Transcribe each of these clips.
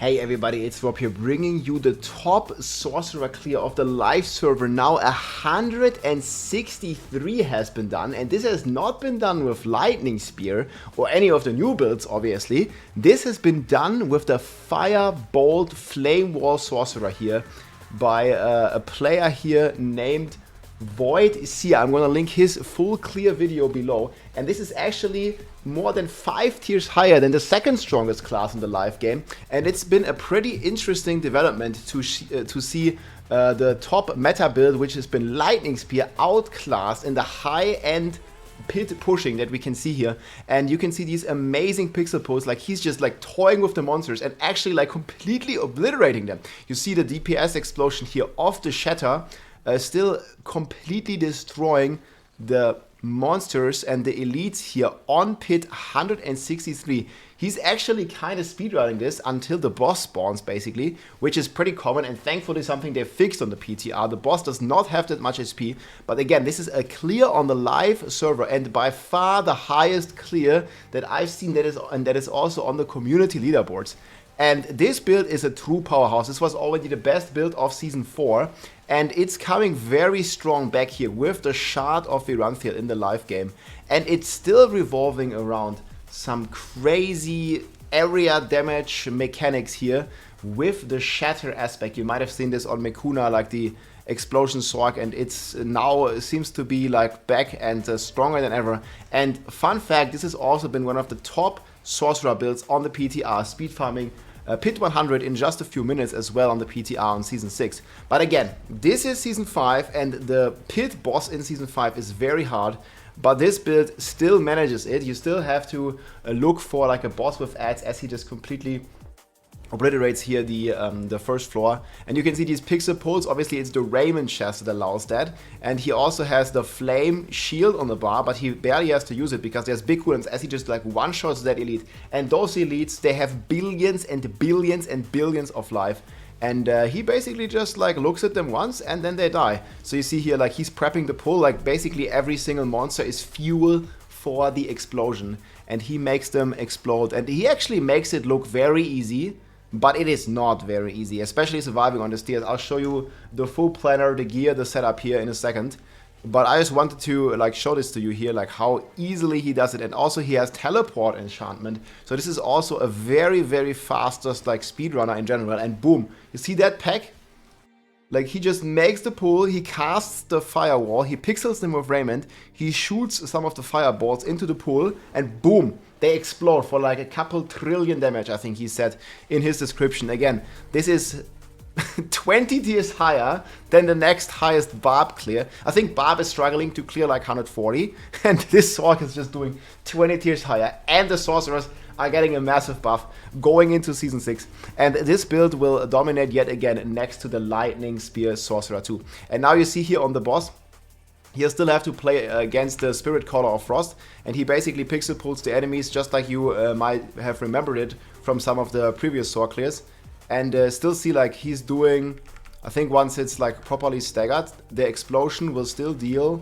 Hey everybody, it's Rob here bringing you the top sorcerer clear of the live server. Now 163 has been done, and this has not been done with Lightning Spear or any of the new builds obviously. This has been done with the Firebolt Flame Wall Sorcerer here by a player here named Void Seer. I'm gonna link his full clear video below, and this is actually more than 5 tiers higher than the second strongest class in the live game, and it's been a pretty interesting development to see the top meta build, which has been Lightning Spear, outclassed in the high-end pit pushing that we can see here. And you can see these amazing pixel pulls, like he's just like toying with the monsters and actually like completely obliterating them. You see the DPS explosion here off the shatter, still completely destroying the monsters and the elites here on pit 163. He's actually kind of speedrunning this until the boss spawns basically, which is pretty common and thankfully something they fixed on the PTR. The boss does not have that much SP, but again, this is a clear on the live server and by far the highest clear that I've seen, that is also on the community leaderboards. And this build is a true powerhouse. This was already the best build of Season 4. And it's coming very strong back here with the Shard of Viranthiel in the live game. And it's still revolving around some crazy area damage mechanics here with the Shatter aspect. You might have seen this on Mekuna, like the Explosion SORC, and it's now seems to be like back and stronger than ever. And fun fact, this has also been one of the top sorcerer builds on the PTR, speed farming Pit 100 in just a few minutes as well on the PTR on Season 6. But again, this is Season 5 and the pit boss in Season 5 is very hard, but this build still manages it. You still have to look for like a boss with ads, as he just completely obliterates here the first floor. And you can see these pixel pulls. Obviously it's the Raymond chest that allows that, and he also has the flame shield on the bar, but he barely has to use it because there's big cooldowns as he just like one shots that elite. And those elites, they have billions and billions and billions of life, and he basically just like looks at them once and then they die. So you see here like he's prepping the pull, like basically every single monster is fuel for the explosion and he makes them explode. And he actually makes it look very easy, but it is not very easy, especially surviving on the stairs. I'll show you the full planner, the gear, the setup here in a second. But I just wanted to like show this to you here, like how easily he does it. And also he has teleport enchantment. So this is also a very, very fastest like speedrunner in general. And boom, you see that pack? Like he just makes the pull, he casts the firewall, he pixels them with Raymond, he shoots some of the fireballs into the pool, and boom, they explode for like a couple trillion damage, I think he said in his description. Again, this is 20 tiers higher than the next highest Barb clear. I think Barb is struggling to clear like 140, and this SORC is just doing 20 tiers higher, and the sorcerers are getting a massive buff going into Season 6. And this build will dominate yet again next to the Lightning Spear Sorcerer 2. And now you see here on the boss, he still have to play against the Spirit Caller of Frost, and he basically pixel pulls the enemies just like you might have remembered it from some of the previous SORC clears. And still see like he's doing, I think once it's like properly staggered, the explosion will still deal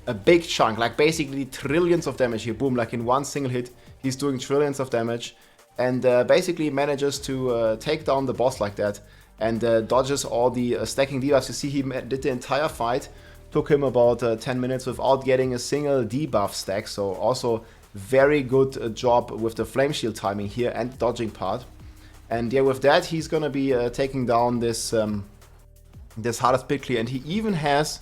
a big chunk, like basically trillions of damage here. Boom, like in one single hit, he's doing trillions of damage, and basically manages to take down the boss like that, and dodges all the stacking debuffs. You see he did the entire fight, took him about 10 minutes without getting a single debuff stack, so also very good job with the flame shield timing here and dodging part. And yeah, with that he's gonna be taking down this this hardest pit clear, and he even has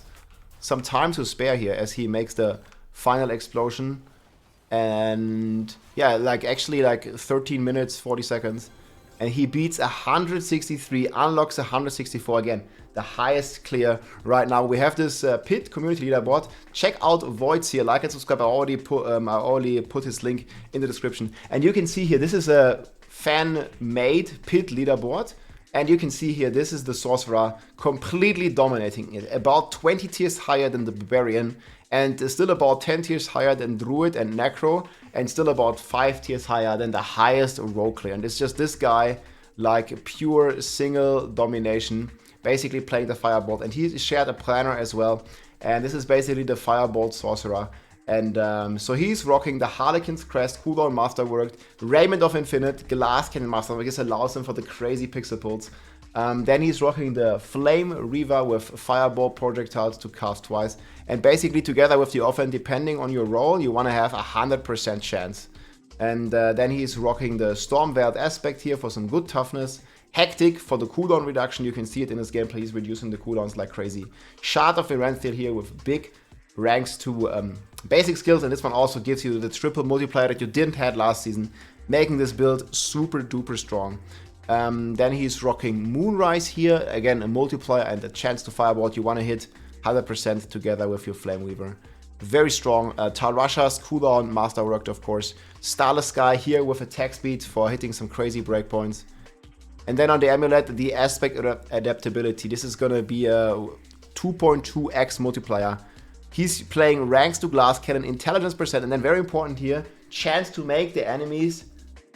some time to spare here as he makes the final explosion. And yeah, like actually like 13 minutes 40 seconds, and he beats 163, unlocks 164, again the highest clear right now. We have this pit community leaderboard. Check out Voids here, like and subscribe. I already put his link in the description, and you can see here this is a fan-made pit leaderboard. And you can see here, this is the sorcerer completely dominating it, about 20 tiers higher than the barbarian, and still about 10 tiers higher than druid and necro, and still about 5 tiers higher than the highest rogue clear. And it's just this guy, like pure single domination, basically playing the firebolt. And he shared a planner as well, and this is basically the firebolt sorcerer. And so he's rocking the Harlequin's Crest, cooldown masterworked, Raiment of Infinite, Glass Cannon masterwork. This allows him for the crazy pixel pulls. Then he's rocking the Flame Reaver with Fireball projectiles to cast twice. And basically together with the offense, depending on your role, you want to have 100% chance. And then he's rocking the Stormveiled Aspect here for some good toughness. Hectic for the cooldown reduction. You can see it in his gameplay. He's reducing the cooldowns like crazy. Shard of Iranthil here with big ranks to basic skills. And this one also gives you the triple multiplier that you didn't have last season, making this build super duper strong. Then he's rocking Moonrise here. Again, a multiplier and a chance to fireball. You want to hit 100% together with your Flame Weaver. Very strong. Talrasha's cooldown masterworked, of course. Starless Sky here with attack speed for hitting some crazy breakpoints. And then on the amulet, the aspect adaptability. This is going to be a 2.2x multiplier. He's playing ranks to glass cannon, intelligence percent, and then very important here, chance to make the enemies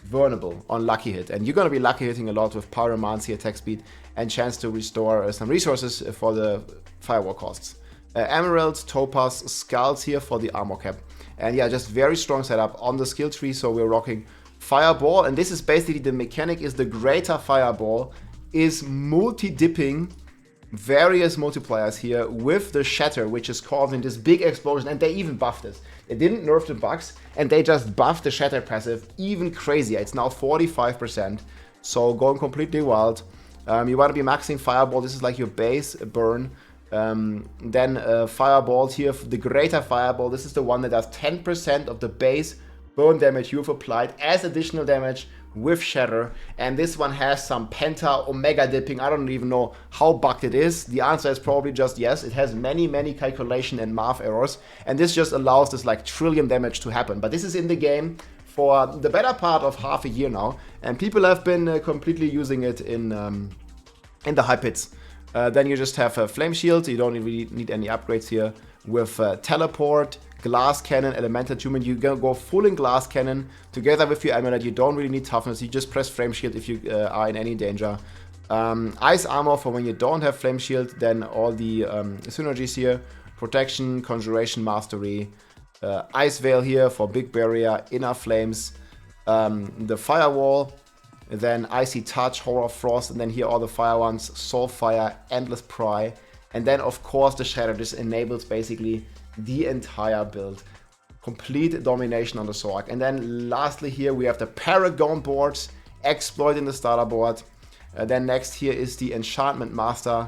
vulnerable on lucky hit. And you're going to be lucky hitting a lot with pyromancy, attack speed, and chance to restore some resources for the firewall costs. Emeralds, topaz, skulls here for the armor cap. And yeah, just very strong setup on the skill tree. So we're rocking Fireball, and this is basically the mechanic is the greater Fireball is multi-dipping various multipliers here with the Shatter, which is causing this big explosion, and they even buffed this. They didn't nerf the bugs, and they just buffed the Shatter passive even crazier. It's now 45%, so going completely wild. You want to be maxing Fireball. This is like your base burn. Then Fireball here, the greater Fireball. This is the one that does 10% of the base burn damage you've applied as additional damage with Shatter. And this one has some penta omega dipping. I don't even know how bugged it is. The answer is probably just yes. It has many calculation and math errors, and this just allows this like trillion damage to happen. But this is in the game for the better part of half a year now, and people have been completely using it in the high pits. Then you just have a Flame Shield. You don't really need any upgrades here. With Teleport, Glass Cannon, Elemental Attunement, you go full in Glass Cannon. Together with your Amulet, you don't really need Toughness. You just press Flame Shield if you are in any danger. Ice Armor for when you don't have Flame Shield. Then all the synergies here. Protection, Conjuration, Mastery. Ice Veil here for Big Barrier, Inner Flames. The Firewall. Then Icy Touch, Horror Frost, and then here all the fire ones, Soul Fire, Endless Pry, and then of course the Shatter. This enables basically the entire build. Complete domination on the SORC. And then lastly here we have the Paragon boards, exploit in the starter board. Then next here is the Enchantment Master,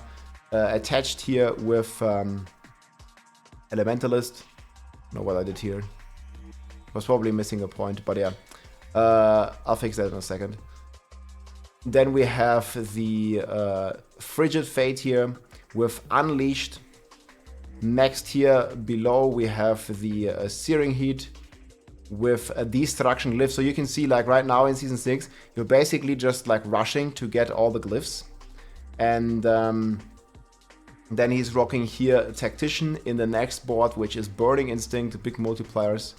attached here with Elementalist. I don't know what I did here. Was probably missing a point, but yeah. I'll fix that in a second. Then we have the Frigid Fate here with Unleashed. Next here below we have the Searing Heat with a Destruction Glyph. So you can see like right now in Season 6, you're basically just like rushing to get all the glyphs. And then he's rocking here Tactician in the next board, which is Burning Instinct, big multipliers.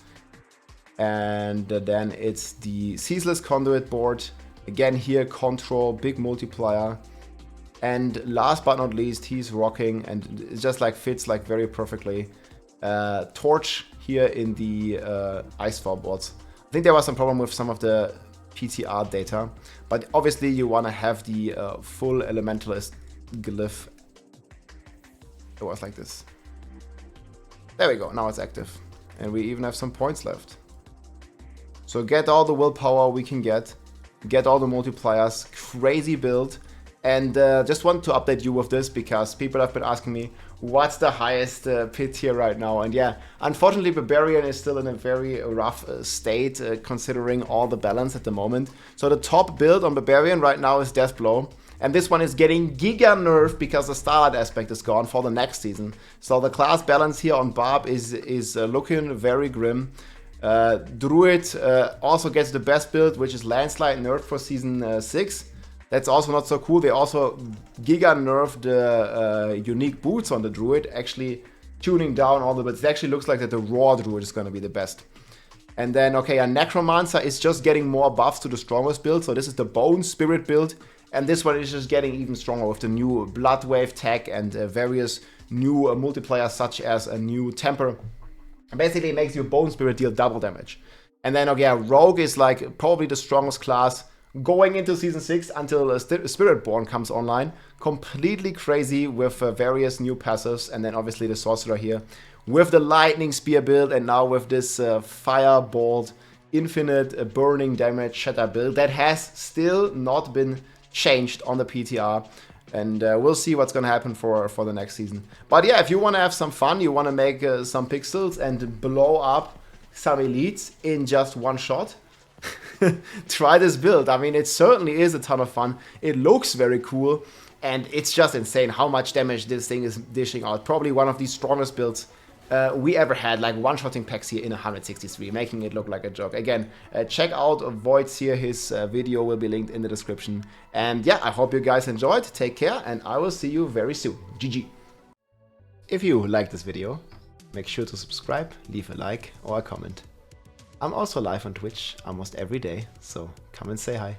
And then it's the Ceaseless Conduit board. Again here, Control, big multiplier. And last but not least, he's rocking, and it just like fits like very perfectly, Torch here in the Icefall boards. I think there was some problem with some of the PTR data, but obviously you want to have the full Elementalist glyph. It was like this. There we go, now it's active. And we even have some points left. So get all the willpower we can get all the multipliers, crazy build. And just want to update you with this because people have been asking me what's the highest pit here right now. And yeah, unfortunately Barbarian is still in a very rough state considering all the balance at the moment. So the top build on Barbarian right now is Deathblow. And this one is getting giga nerfed because the Starlight aspect is gone for the next season. So the class balance here on Barb is looking very grim. Druid also gets the best build, which is Landslide nerfed for Season 6. That's also not so cool. They also giga nerfed the unique boots on the Druid, actually tuning down all the builds. It actually looks like that the Raw Druid is going to be the best. And then, okay, a Necromancer is just getting more buffs to the strongest build. So this is the Bone Spirit build. And this one is just getting even stronger with the new Blood Wave tech and various new multipliers such as a new Temper Basically, it makes your Bone Spirit deal double damage. And then, okay, Rogue is like probably the strongest class going into Season 6 until Spiritborn comes online. Completely crazy with various new passives. And then obviously the Sorcerer here with the Lightning Spear build, and now with this Firebolt infinite burning damage shatter build that has still not been changed on the PTR. And we'll see what's going to happen for the next season. But yeah, if you want to have some fun, you want to make some pixels and blow up some elites in just one shot, try this build. I mean, it certainly is a ton of fun. It looks very cool. And it's just insane how much damage this thing is dishing out. Probably one of the strongest builds we ever had, like one-shotting packs here in 163, making it look like a joke. Again, check out Voids here, his video will be linked in the description. And yeah, I hope you guys enjoyed, take care, and I will see you very soon. GG. If you liked this video, make sure to subscribe, leave a like or a comment. I'm also live on Twitch almost every day, so come and say hi.